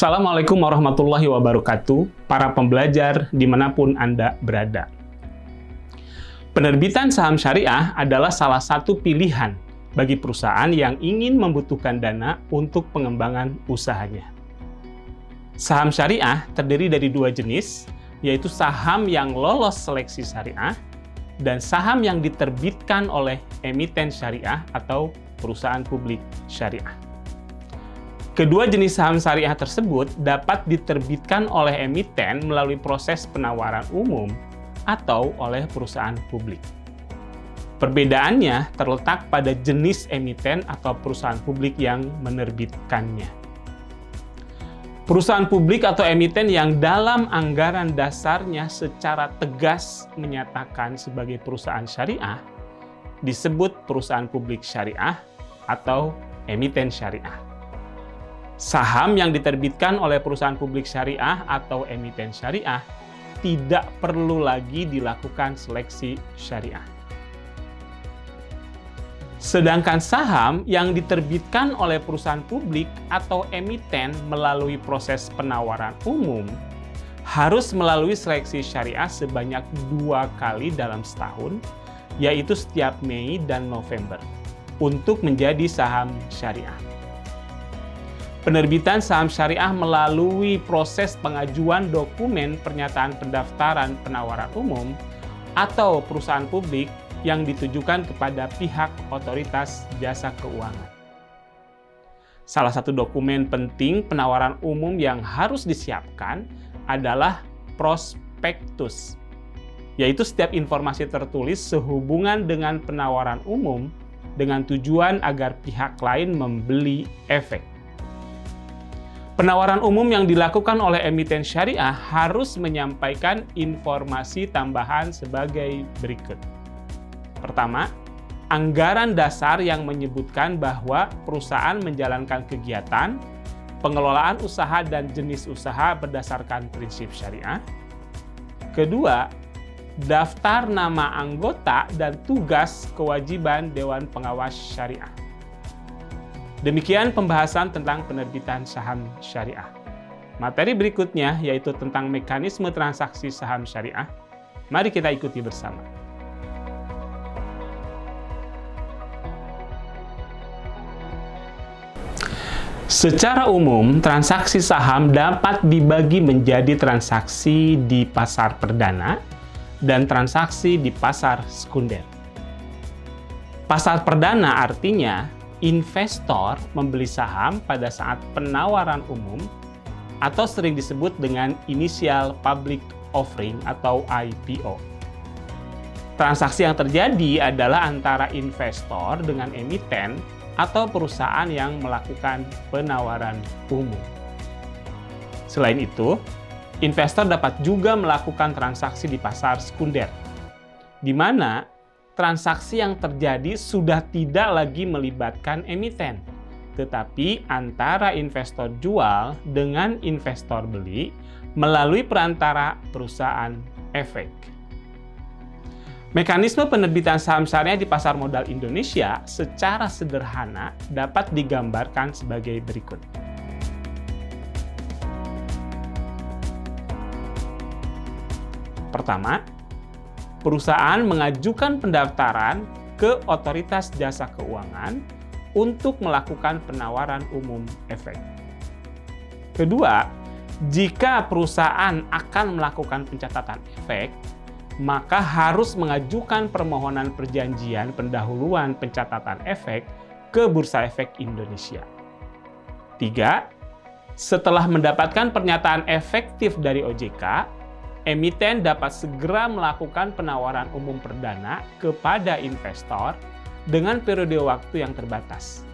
Assalamualaikum warahmatullahi wabarakatuh, para pembelajar dimanapun Anda berada. Penerbitan saham syariah adalah salah satu pilihan bagi perusahaan yang ingin membutuhkan dana untuk pengembangan usahanya. Saham syariah terdiri dari dua jenis, yaitu saham yang lolos seleksi syariah dan saham yang diterbitkan oleh emiten syariah atau perusahaan publik syariah. Kedua jenis saham syariah tersebut dapat diterbitkan oleh emiten melalui proses penawaran umum atau oleh perusahaan publik. Perbedaannya terletak pada jenis emiten atau perusahaan publik yang menerbitkannya. Perusahaan publik atau emiten yang dalam anggaran dasarnya secara tegas menyatakan sebagai perusahaan syariah disebut perusahaan publik syariah atau emiten syariah. Saham yang diterbitkan oleh perusahaan publik syariah atau emiten syariah tidak perlu lagi dilakukan seleksi syariah. Sedangkan saham yang diterbitkan oleh perusahaan publik atau emiten melalui proses penawaran umum harus melalui seleksi syariah sebanyak 2 kali dalam setahun, yaitu setiap Mei dan November, untuk menjadi saham syariah. Penerbitan saham syariah melalui proses pengajuan dokumen pernyataan pendaftaran penawaran umum atau perusahaan publik yang ditujukan kepada pihak otoritas jasa keuangan. Salah satu dokumen penting penawaran umum yang harus disiapkan adalah prospektus, yaitu setiap informasi tertulis sehubungan dengan penawaran umum dengan tujuan agar pihak lain membeli efek. Penawaran umum yang dilakukan oleh emiten syariah harus menyampaikan informasi tambahan sebagai berikut. Pertama, anggaran dasar yang menyebutkan bahwa perusahaan menjalankan kegiatan, pengelolaan usaha dan jenis usaha berdasarkan prinsip syariah. Kedua, daftar nama anggota dan tugas kewajiban Dewan Pengawas Syariah. Demikian pembahasan tentang penerbitan saham syariah. Materi berikutnya yaitu tentang mekanisme transaksi saham syariah. Mari kita ikuti bersama. Secara umum, transaksi saham dapat dibagi menjadi transaksi di pasar perdana dan transaksi di pasar sekunder. Pasar perdana artinya investor membeli saham pada saat penawaran umum atau sering disebut dengan initial public offering atau IPO. Transaksi yang terjadi adalah antara investor dengan emiten atau perusahaan yang melakukan penawaran umum. Selain itu, investor dapat juga melakukan transaksi di pasar sekunder, di mana transaksi yang terjadi sudah tidak lagi melibatkan emiten, tetapi antara investor jual dengan investor beli melalui perantara perusahaan efek. Mekanisme penerbitan saham syariah di pasar modal Indonesia secara sederhana dapat digambarkan sebagai berikut. Pertama, perusahaan mengajukan pendaftaran ke otoritas jasa keuangan untuk melakukan penawaran umum efek. Kedua, jika perusahaan akan melakukan pencatatan efek, maka harus mengajukan permohonan perjanjian pendahuluan pencatatan efek ke Bursa Efek Indonesia. 3. Setelah mendapatkan pernyataan efektif dari OJK, emiten dapat segera melakukan penawaran umum perdana kepada investor dengan periode waktu yang terbatas.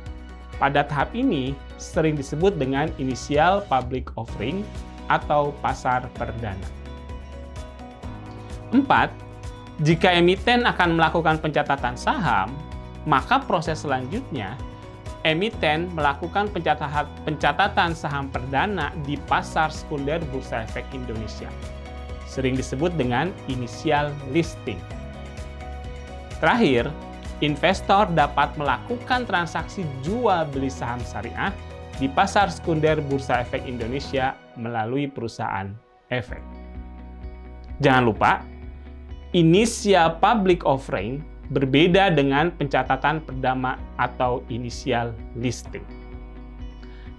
Pada tahap ini sering disebut dengan initial public offering atau pasar perdana. 4. Jika emiten akan melakukan pencatatan saham, maka proses selanjutnya emiten melakukan pencatatan saham perdana di pasar sekunder Bursa Efek Indonesia. Sering disebut dengan initial listing. Terakhir, investor dapat melakukan transaksi jual beli saham syariah di pasar sekunder Bursa Efek Indonesia melalui perusahaan efek. Jangan lupa, inisial public offering berbeda dengan pencatatan perdana atau inisial listing.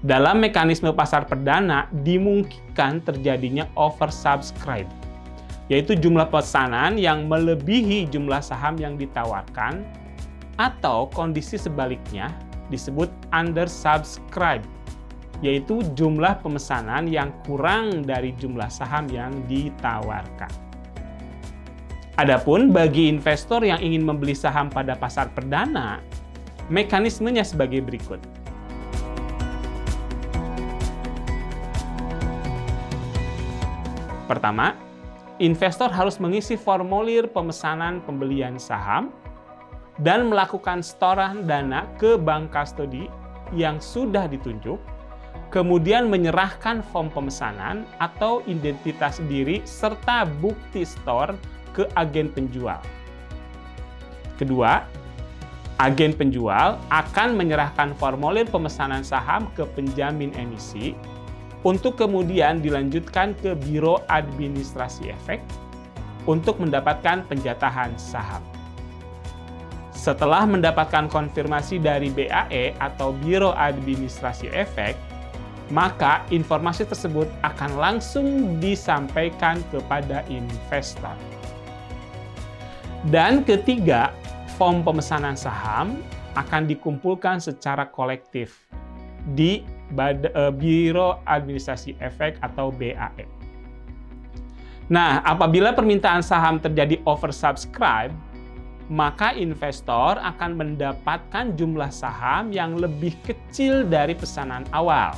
Dalam mekanisme pasar perdana dimungkinkan terjadinya oversubscribe, yaitu jumlah pesanan yang melebihi jumlah saham yang ditawarkan, atau kondisi sebaliknya disebut undersubscribe, yaitu jumlah pemesanan yang kurang dari jumlah saham yang ditawarkan. Adapun bagi investor yang ingin membeli saham pada pasar perdana, mekanismenya sebagai berikut. Pertama, investor harus mengisi formulir pemesanan pembelian saham dan melakukan setoran dana ke bank kastodi yang sudah ditunjuk, kemudian menyerahkan form pemesanan atau identitas diri serta bukti setor ke agen penjual. Kedua, agen penjual akan menyerahkan formulir pemesanan saham ke penjamin emisi untuk kemudian dilanjutkan ke Biro Administrasi Efek untuk mendapatkan penjatahan saham. Setelah mendapatkan konfirmasi dari BAE atau Biro Administrasi Efek, maka informasi tersebut akan langsung disampaikan kepada investor. Dan ketiga, form pemesanan saham akan dikumpulkan secara kolektif di Biro Administrasi Efek atau BAE. Nah, apabila permintaan saham terjadi oversubscribe, maka investor akan mendapatkan jumlah saham yang lebih kecil dari pesanan awal.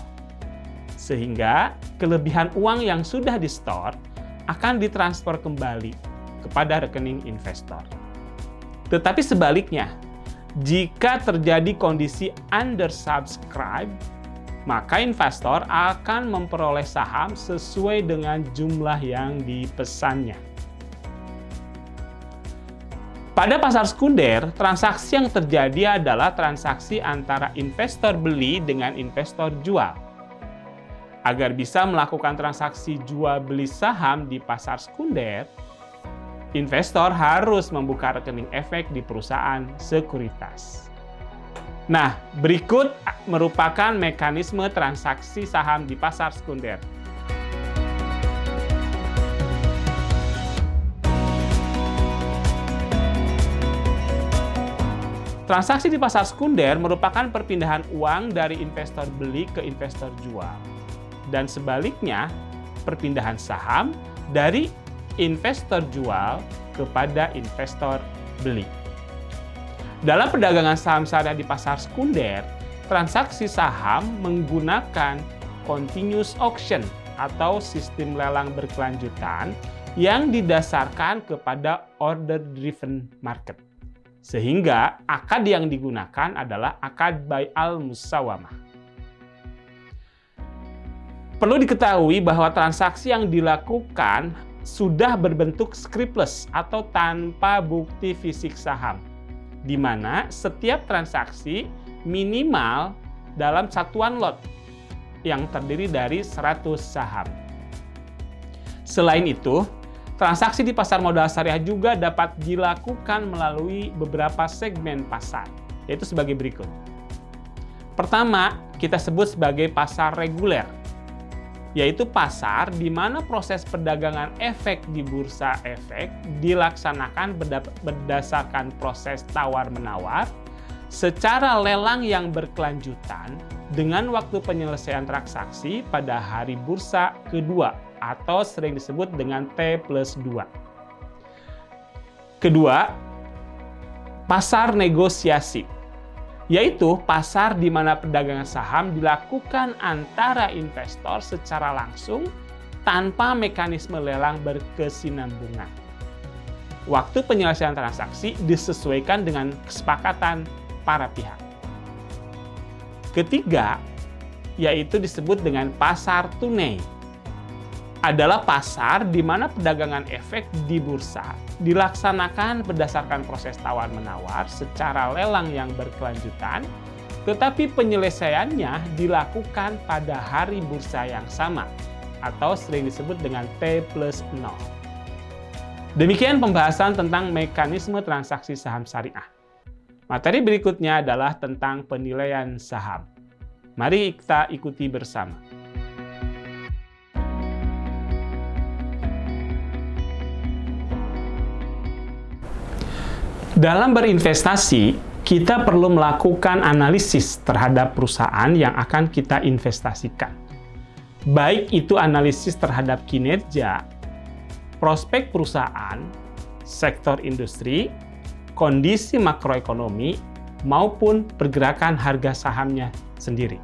Sehingga kelebihan uang yang sudah di-store akan ditransfer kembali kepada rekening investor. Tetapi sebaliknya, jika terjadi kondisi undersubscribe, maka investor akan memperoleh saham sesuai dengan jumlah yang dipesannya. Pada pasar sekunder, transaksi yang terjadi adalah transaksi antara investor beli dengan investor jual. Agar bisa melakukan transaksi jual beli saham di pasar sekunder, investor harus membuka rekening efek di perusahaan sekuritas. Nah, berikut merupakan mekanisme transaksi saham di pasar sekunder. Transaksi di pasar sekunder merupakan perpindahan uang dari investor beli ke investor jual. Dan sebaliknya, perpindahan saham dari investor jual kepada investor beli. Dalam perdagangan saham syariah di pasar sekunder, transaksi saham menggunakan continuous auction atau sistem lelang berkelanjutan yang didasarkan kepada order-driven market. Sehingga akad yang digunakan adalah akad bai'al musawamah. Perlu diketahui bahwa transaksi yang dilakukan sudah berbentuk scriptless atau tanpa bukti fisik saham, di mana setiap transaksi minimal dalam satuan lot yang terdiri dari 100 saham. Selain itu, transaksi di pasar modal syariah juga dapat dilakukan melalui beberapa segmen pasar, yaitu sebagai berikut. Pertama, kita sebut sebagai pasar reguler, yaitu pasar di mana proses perdagangan efek di bursa efek dilaksanakan berdasarkan proses tawar-menawar secara lelang yang berkelanjutan dengan waktu penyelesaian transaksi pada hari bursa kedua atau sering disebut dengan T+2. Kedua, pasar negosiasi, yaitu pasar di mana perdagangan saham dilakukan antara investor secara langsung tanpa mekanisme lelang berkesinambungan. Waktu penyelesaian transaksi disesuaikan dengan kesepakatan para pihak. Ketiga, yaitu disebut dengan pasar tunai, adalah pasar di mana perdagangan efek di bursa dilaksanakan berdasarkan proses tawar-menawar secara lelang yang berkelanjutan tetapi penyelesaiannya dilakukan pada hari bursa yang sama, atau sering disebut dengan T+0. Demikian pembahasan tentang mekanisme transaksi saham syariah. Materi berikutnya adalah tentang penilaian saham. Mari kita ikuti bersama. Dalam berinvestasi, kita perlu melakukan analisis terhadap perusahaan yang akan kita investasikan. Baik itu analisis terhadap kinerja, prospek perusahaan, sektor industri, kondisi makroekonomi, maupun pergerakan harga sahamnya sendiri.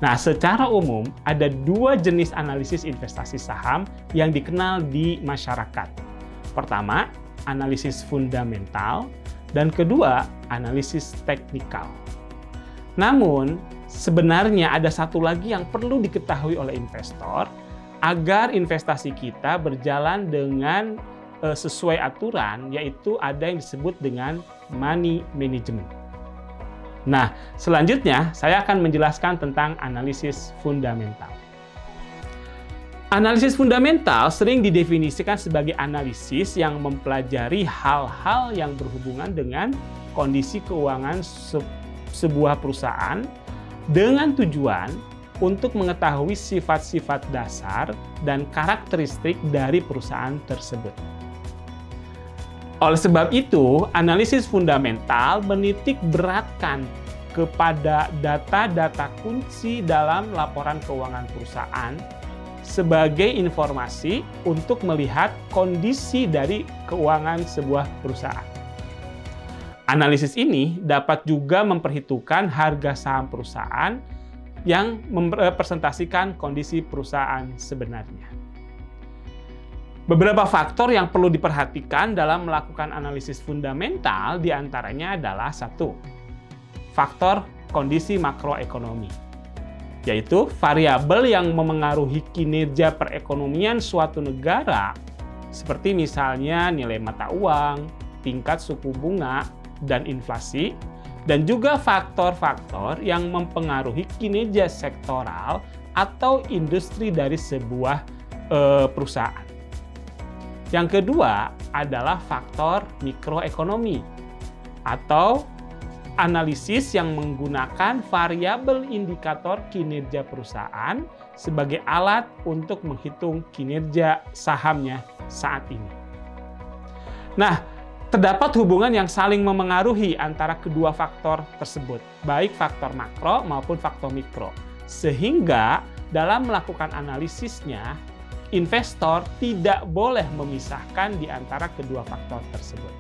Nah, secara umum ada dua jenis analisis investasi saham yang dikenal di masyarakat. Pertama, analisis fundamental, dan kedua, analisis teknikal. Namun, sebenarnya ada satu lagi yang perlu diketahui oleh investor agar investasi kita berjalan dengan sesuai aturan, yaitu ada yang disebut dengan money management. Nah, selanjutnya saya akan menjelaskan tentang analisis fundamental. Analisis fundamental sering didefinisikan sebagai analisis yang mempelajari hal-hal yang berhubungan dengan kondisi keuangan sebuah perusahaan dengan tujuan untuk mengetahui sifat-sifat dasar dan karakteristik dari perusahaan tersebut. Oleh sebab itu, analisis fundamental menitik beratkan kepada data-data kunci dalam laporan keuangan perusahaan sebagai informasi untuk melihat kondisi dari keuangan sebuah perusahaan. Analisis ini dapat juga memperhitungkan harga saham perusahaan yang merepresentasikan kondisi perusahaan sebenarnya. Beberapa faktor yang perlu diperhatikan dalam melakukan analisis fundamental diantaranya adalah 1. Faktor kondisi makroekonomi, yaitu variabel yang memengaruhi kinerja perekonomian suatu negara, seperti misalnya nilai mata uang, tingkat suku bunga, dan inflasi, dan juga faktor-faktor yang mempengaruhi kinerja sektoral atau industri dari sebuah perusahaan. Yang kedua adalah faktor mikroekonomi atau analisis yang menggunakan variabel indikator kinerja perusahaan sebagai alat untuk menghitung kinerja sahamnya saat ini. Nah, terdapat hubungan yang saling memengaruhi antara kedua faktor tersebut, baik faktor makro maupun faktor mikro. Sehingga dalam melakukan analisisnya, investor tidak boleh memisahkan di antara kedua faktor tersebut.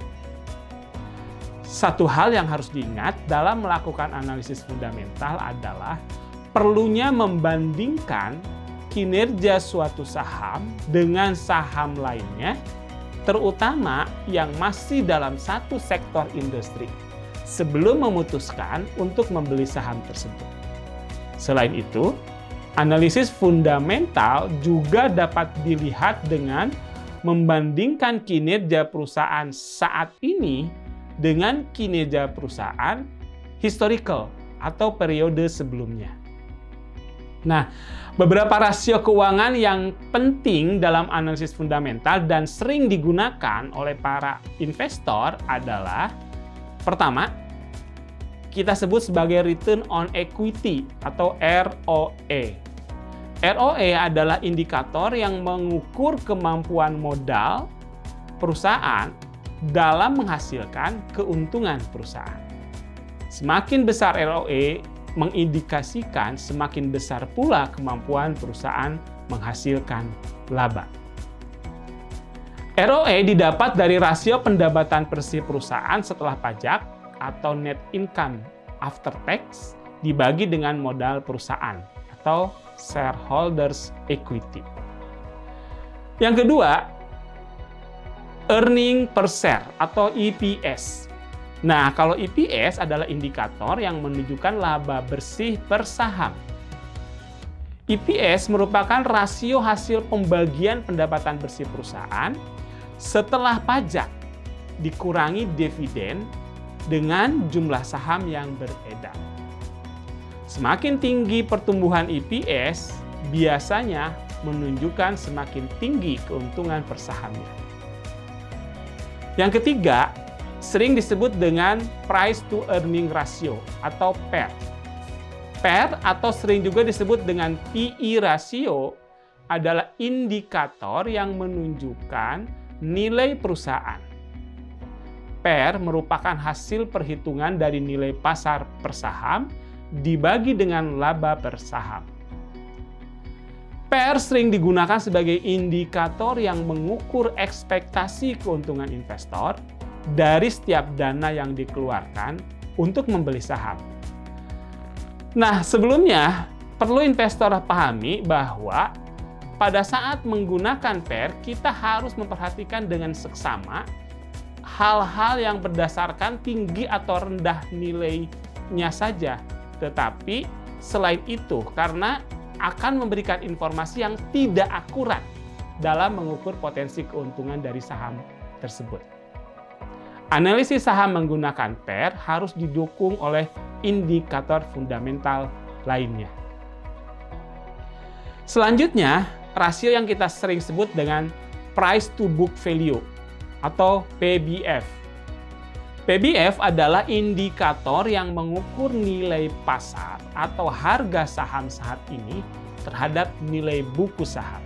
Satu hal yang harus diingat dalam melakukan analisis fundamental adalah perlunya membandingkan kinerja suatu saham dengan saham lainnya, terutama yang masih dalam satu sektor industri, sebelum memutuskan untuk membeli saham tersebut. Selain itu, analisis fundamental juga dapat dilihat dengan membandingkan kinerja perusahaan saat ini dengan kinerja perusahaan historical atau periode sebelumnya. Nah, beberapa rasio keuangan yang penting dalam analisis fundamental dan sering digunakan oleh para investor adalah: pertama, kita sebut sebagai return on equity atau ROE. ROE adalah indikator yang mengukur kemampuan modal perusahaan dalam menghasilkan keuntungan perusahaan. Semakin besar ROE mengindikasikan semakin besar pula kemampuan perusahaan menghasilkan laba. ROE didapat dari rasio pendapatan bersih perusahaan setelah pajak atau net income after tax dibagi dengan modal perusahaan atau shareholders equity. Yang kedua, earning per share atau EPS. Nah, kalau EPS adalah indikator yang menunjukkan laba bersih per saham. EPS merupakan rasio hasil pembagian pendapatan bersih perusahaan setelah pajak dikurangi dividen dengan jumlah saham yang beredar. Semakin tinggi pertumbuhan EPS, biasanya menunjukkan semakin tinggi keuntungan per sahamnya. Yang ketiga, sering disebut dengan price to earning ratio atau PER. PER atau sering juga disebut dengan PE ratio adalah indikator yang menunjukkan nilai perusahaan. PER merupakan hasil perhitungan dari nilai pasar per saham dibagi dengan laba per saham. PER sering digunakan sebagai indikator yang mengukur ekspektasi keuntungan investor dari setiap dana yang dikeluarkan untuk membeli saham. Nah, sebelumnya perlu investor pahami bahwa pada saat menggunakan PER, kita harus memperhatikan dengan seksama hal-hal yang berdasarkan tinggi atau rendah nilainya saja. Tetapi selain itu, karena akan memberikan informasi yang tidak akurat dalam mengukur potensi keuntungan dari saham tersebut. Analisis saham menggunakan PER harus didukung oleh indikator fundamental lainnya. Selanjutnya, rasio yang kita sering sebut dengan price to book value atau PBF. PBF adalah indikator yang mengukur nilai pasar atau harga saham saat ini terhadap nilai buku saham.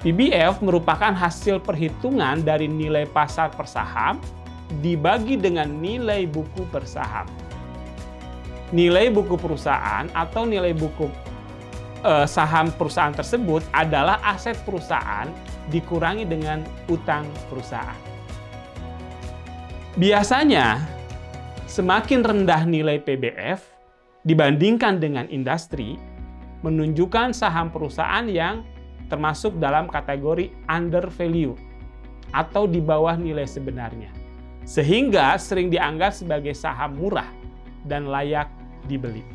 PBF merupakan hasil perhitungan dari nilai pasar per saham dibagi dengan nilai buku per saham. Nilai buku perusahaan atau nilai buku saham perusahaan tersebut adalah aset perusahaan dikurangi dengan utang perusahaan. Biasanya, semakin rendah nilai PBF dibandingkan dengan industri, menunjukkan saham perusahaan yang termasuk dalam kategori under value atau di bawah nilai sebenarnya, sehingga sering dianggap sebagai saham murah dan layak dibeli.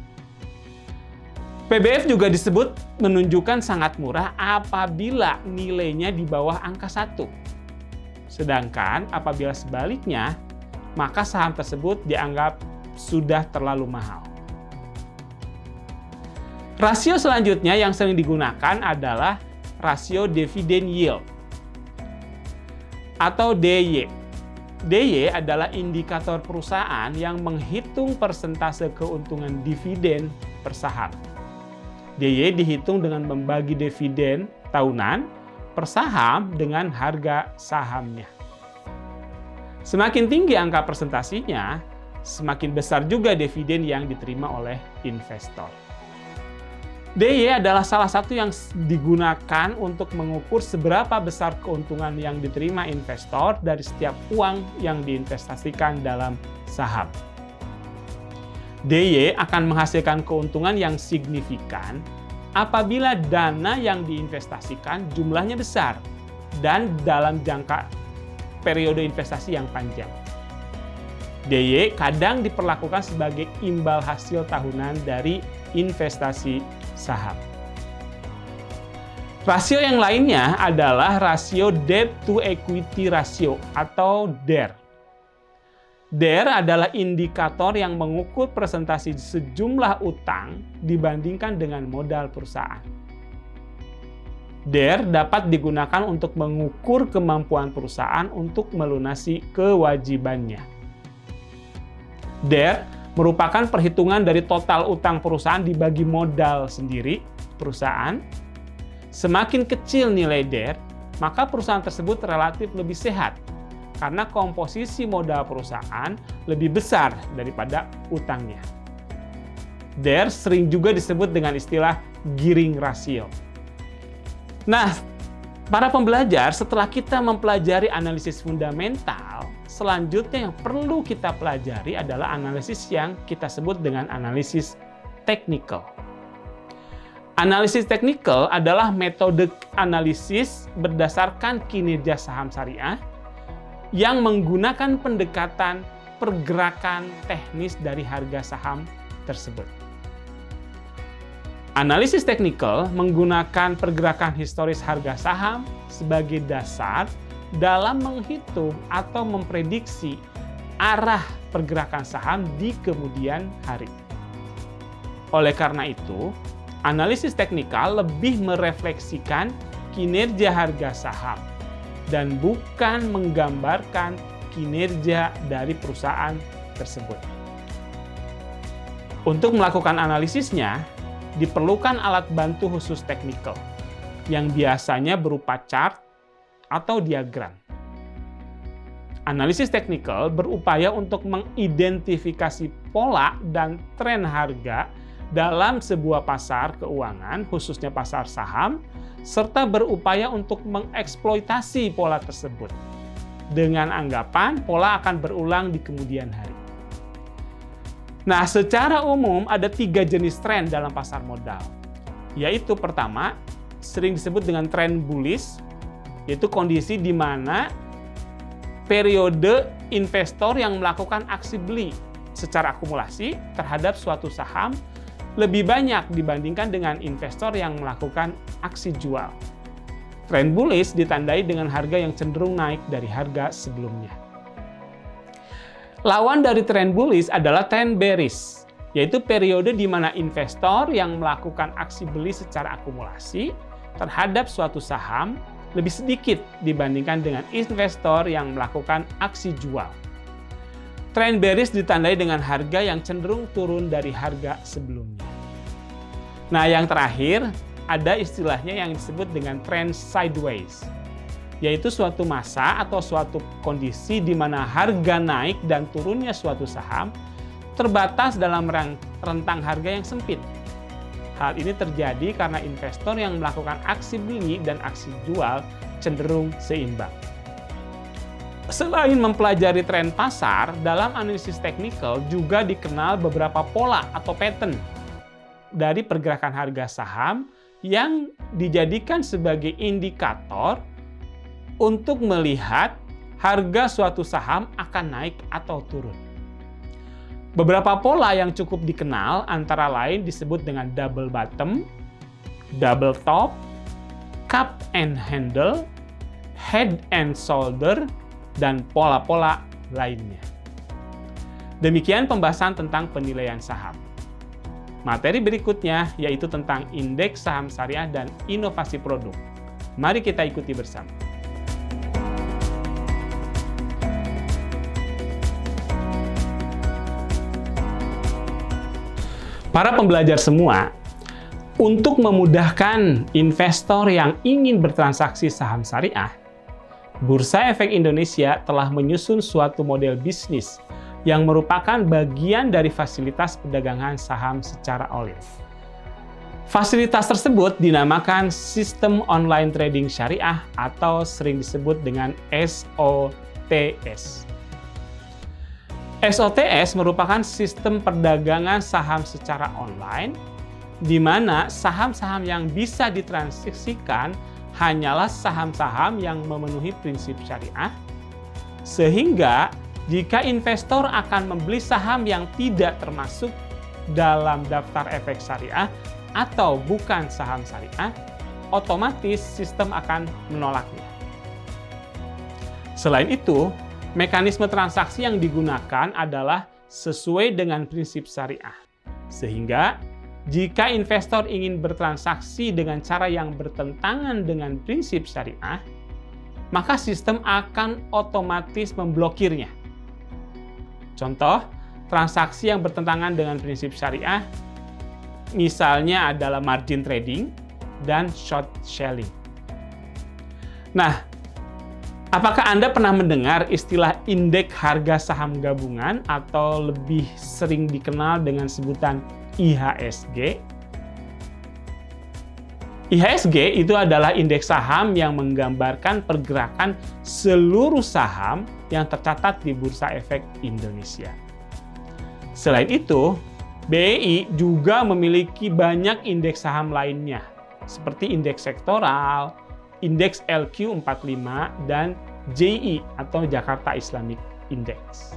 PBF juga disebut menunjukkan sangat murah apabila nilainya di bawah angka 1. Sedangkan apabila sebaliknya, maka saham tersebut dianggap sudah terlalu mahal. Rasio selanjutnya yang sering digunakan adalah rasio dividend yield atau DY. DY adalah indikator perusahaan yang menghitung persentase keuntungan dividen per saham. DY dihitung dengan membagi dividen tahunan per saham dengan harga sahamnya. Semakin tinggi angka persentasinya, semakin besar juga dividen yang diterima oleh investor. DY adalah salah satu yang digunakan untuk mengukur seberapa besar keuntungan yang diterima investor dari setiap uang yang diinvestasikan dalam saham. DY akan menghasilkan keuntungan yang signifikan apabila dana yang diinvestasikan jumlahnya besar dan dalam jangka periode investasi yang panjang. DY kadang diperlakukan sebagai imbal hasil tahunan dari investasi saham. Rasio yang lainnya adalah rasio debt to equity ratio atau DER. DER adalah indikator yang mengukur presentasi sejumlah utang dibandingkan dengan modal perusahaan. DER dapat digunakan untuk mengukur kemampuan perusahaan untuk melunasi kewajibannya. DER merupakan perhitungan dari total utang perusahaan dibagi modal sendiri perusahaan. Semakin kecil nilai DER, maka perusahaan tersebut relatif lebih sehat karena komposisi modal perusahaan lebih besar daripada utangnya. DER sering juga disebut dengan istilah gearing ratio. Nah, para pembelajar, setelah kita mempelajari analisis fundamental, selanjutnya yang perlu kita pelajari adalah analisis yang kita sebut dengan analisis teknikal. Analisis teknikal adalah metode analisis berdasarkan kinerja saham syariah yang menggunakan pendekatan pergerakan teknis dari harga saham tersebut. Analisis teknikal menggunakan pergerakan historis harga saham sebagai dasar dalam menghitung atau memprediksi arah pergerakan saham di kemudian hari. Oleh karena itu, analisis teknikal lebih merefleksikan kinerja harga saham dan bukan menggambarkan kinerja dari perusahaan tersebut. Untuk melakukan analisisnya, diperlukan alat bantu khusus teknikal yang biasanya berupa chart atau diagram. Analisis teknikal berupaya untuk mengidentifikasi pola dan tren harga dalam sebuah pasar keuangan, khususnya pasar saham, serta berupaya untuk mengeksploitasi pola tersebut dengan anggapan pola akan berulang di kemudian hari. Nah, secara umum ada 3 jenis tren dalam pasar modal, yaitu pertama, sering disebut dengan tren bullish, yaitu kondisi di mana periode investor yang melakukan aksi beli secara akumulasi terhadap suatu saham lebih banyak dibandingkan dengan investor yang melakukan aksi jual. Tren bullish ditandai dengan harga yang cenderung naik dari harga sebelumnya. Lawan dari tren bullish adalah tren bearish, yaitu periode di mana investor yang melakukan aksi beli secara akumulasi terhadap suatu saham lebih sedikit dibandingkan dengan investor yang melakukan aksi jual. Tren bearish ditandai dengan harga yang cenderung turun dari harga sebelumnya. Nah, yang terakhir ada istilahnya yang disebut dengan tren sideways, yaitu suatu masa atau suatu kondisi di mana harga naik dan turunnya suatu saham terbatas dalam rentang harga yang sempit. Hal ini terjadi karena investor yang melakukan aksi beli dan aksi jual cenderung seimbang. Selain mempelajari tren pasar, dalam analisis teknikal juga dikenal beberapa pola atau pattern dari pergerakan harga saham yang dijadikan sebagai indikator untuk melihat harga suatu saham akan naik atau turun. Beberapa pola yang cukup dikenal antara lain disebut dengan double bottom, double top, cup and handle, head and shoulder, dan pola-pola lainnya. Demikian pembahasan tentang penilaian saham. Materi berikutnya yaitu tentang indeks saham syariah dan inovasi produk. Mari kita ikuti bersama. Para pembelajar semua, untuk memudahkan investor yang ingin bertransaksi saham syariah, Bursa Efek Indonesia telah menyusun suatu model bisnis yang merupakan bagian dari fasilitas perdagangan saham secara online. Fasilitas tersebut dinamakan Sistem Online Trading Syariah atau sering disebut dengan SOTS. SOTS merupakan sistem perdagangan saham secara online, di mana saham-saham yang bisa ditransaksikan hanyalah saham-saham yang memenuhi prinsip syariah, sehingga jika investor akan membeli saham yang tidak termasuk dalam daftar efek syariah atau bukan saham syariah, otomatis sistem akan menolaknya. Selain itu, mekanisme transaksi yang digunakan adalah sesuai dengan prinsip syariah, sehingga jika investor ingin bertransaksi dengan cara yang bertentangan dengan prinsip syariah, maka sistem akan otomatis memblokirnya. Contoh, transaksi yang bertentangan dengan prinsip syariah misalnya adalah margin trading dan short selling. Nah, apakah Anda pernah mendengar istilah indeks harga saham gabungan atau lebih sering dikenal dengan sebutan IHSG? IHSG itu adalah indeks saham yang menggambarkan pergerakan seluruh saham yang tercatat di Bursa Efek Indonesia. Selain itu, BEI juga memiliki banyak indeks saham lainnya, seperti indeks sektoral, indeks LQ45, dan JI atau Jakarta Islamic Index.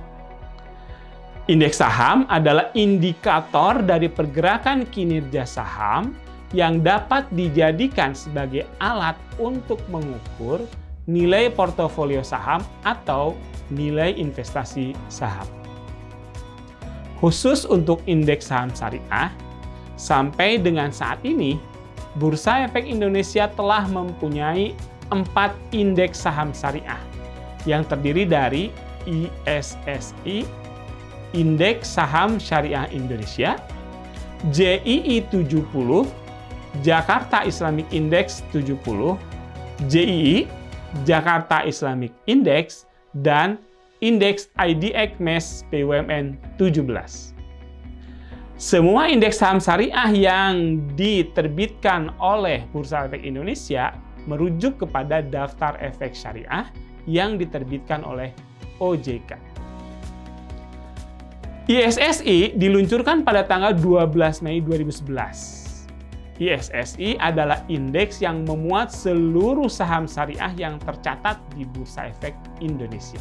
Indeks saham adalah indikator dari pergerakan kinerja saham yang dapat dijadikan sebagai alat untuk mengukur nilai portofolio saham atau nilai investasi saham. Khusus untuk indeks saham syariah, sampai dengan saat ini, Bursa Efek Indonesia telah mempunyai 4 indeks saham syariah yang terdiri dari ISSI, Indeks Saham Syariah Indonesia, JII 70, Jakarta Islamic Index 70, JII, Jakarta Islamic Index, dan Indeks IDX MES BUMN 17. Semua indeks saham syariah yang diterbitkan oleh Bursa Efek Indonesia merujuk kepada daftar efek syariah yang diterbitkan oleh OJK. ISSI diluncurkan pada tanggal 12 Mei 2011. ISSI adalah indeks yang memuat seluruh saham syariah yang tercatat di Bursa Efek Indonesia.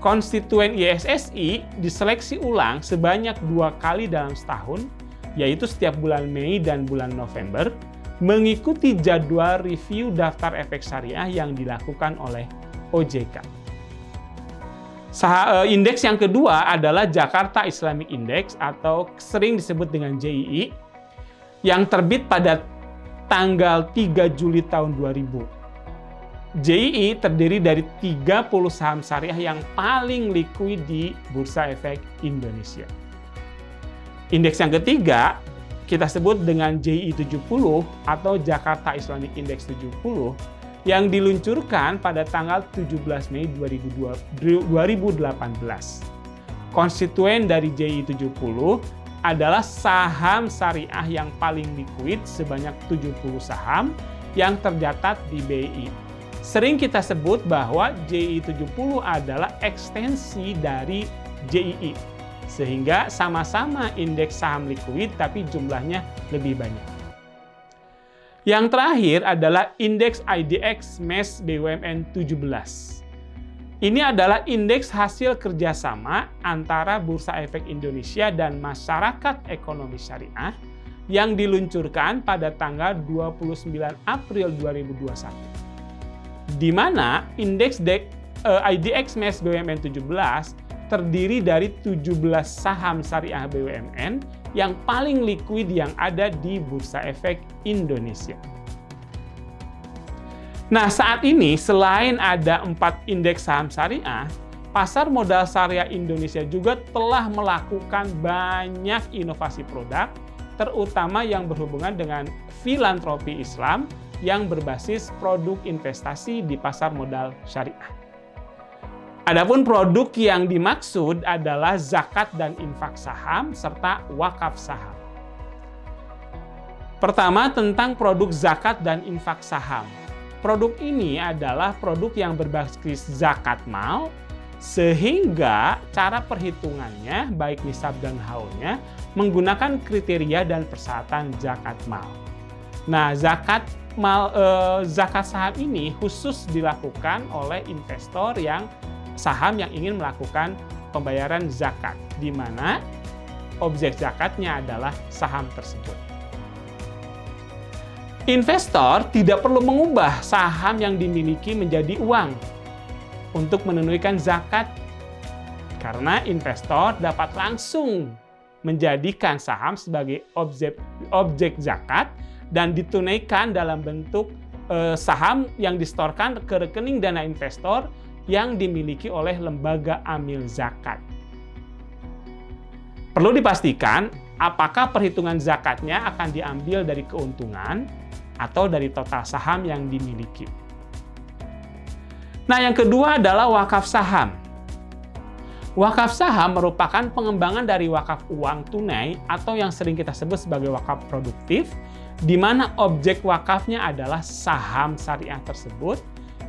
Konstituen ISSI diseleksi ulang sebanyak 2 kali dalam setahun, yaitu setiap bulan Mei dan bulan November, mengikuti jadwal review daftar efek syariah yang dilakukan oleh OJK. Indeks yang kedua adalah Jakarta Islamic Index atau sering disebut dengan JII, yang terbit pada tanggal 3 Juli tahun 2000. JII terdiri dari 30 saham syariah yang paling likuid di Bursa Efek Indonesia. Indeks yang ketiga kita sebut dengan JII 70 atau Jakarta Islamic Index 70 yang diluncurkan pada tanggal 17 Mei 2018. Konstituen dari JII 70 adalah saham syariah yang paling likuid sebanyak 70 saham yang tercatat di BI. Sering kita sebut bahwa JII 70 adalah ekstensi dari JII, sehingga sama-sama indeks saham likuid tapi jumlahnya lebih banyak. Yang terakhir adalah indeks IDX MES BUMN 17. Ini adalah indeks hasil kerjasama antara Bursa Efek Indonesia dan Masyarakat Ekonomi Syariah yang diluncurkan pada tanggal 29 April 2021. Di mana indeks IDX MES BUMN 17 terdiri dari 17 saham syariah BUMN yang paling likuid yang ada di Bursa Efek Indonesia. Nah, saat ini selain ada 4 indeks saham syariah, pasar modal syariah Indonesia juga telah melakukan banyak inovasi produk, terutama yang berhubungan dengan filantropi Islam yang berbasis produk investasi di pasar modal syariah. Adapun produk yang dimaksud adalah zakat dan infak saham serta wakaf saham. Pertama, tentang produk zakat dan infak saham. Produk ini adalah produk yang berbasis zakat mal, sehingga cara perhitungannya, baik nisab dan haulnya, menggunakan kriteria dan persyaratan zakat mal. Nah, zakat saham ini khusus dilakukan oleh investor yang saham yang ingin melakukan pembayaran zakat, di mana objek zakatnya adalah saham tersebut. Investor tidak perlu mengubah saham yang dimiliki menjadi uang untuk menunaikan zakat, karena investor dapat langsung menjadikan saham sebagai objek zakat dan ditunaikan dalam bentuk saham yang disetorkan ke rekening dana investor yang dimiliki oleh lembaga amil zakat. Perlu dipastikan apakah perhitungan zakatnya akan diambil dari keuntungan atau dari total saham yang dimiliki. Nah, yang kedua adalah wakaf saham. Wakaf saham merupakan pengembangan dari wakaf uang tunai atau yang sering kita sebut sebagai wakaf produktif, di mana objek wakafnya adalah saham syariah tersebut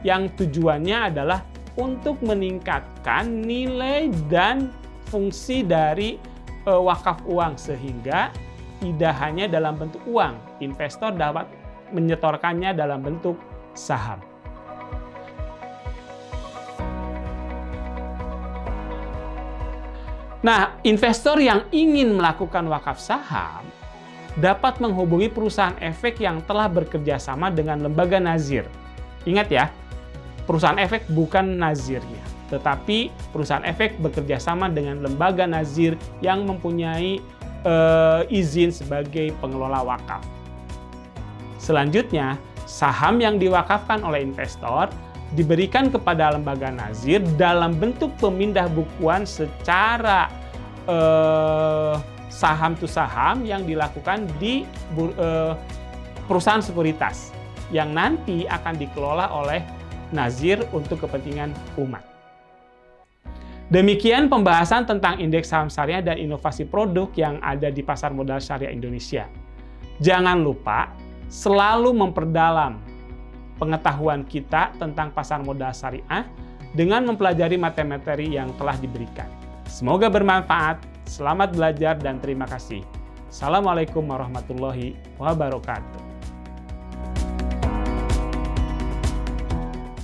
yang tujuannya adalah untuk meningkatkan nilai dan fungsi dari wakaf uang, sehingga tidak hanya dalam bentuk uang, investor dapat menyetorkannya dalam bentuk saham. Nah, investor yang ingin melakukan wakaf saham dapat menghubungi perusahaan efek yang telah bekerja sama dengan lembaga nazir Ingat ya, perusahaan efek bukan nazirnya, tetapi perusahaan efek bekerja sama dengan lembaga nazir yang mempunyai izin sebagai pengelola wakaf. Selanjutnya, saham yang diwakafkan oleh investor diberikan kepada lembaga nazir dalam bentuk pemindah bukuan secara saham to saham yang dilakukan di perusahaan sekuritas yang nanti akan dikelola oleh nazir untuk kepentingan umat. Demikian pembahasan tentang indeks saham syariah dan inovasi produk yang ada di pasar modal syariah Indonesia. Jangan lupa selalu memperdalam pengetahuan kita tentang pasar modal syariah dengan mempelajari materi-materi yang telah diberikan. Semoga bermanfaat, selamat belajar dan terima kasih. Assalamualaikum warahmatullahi wabarakatuh.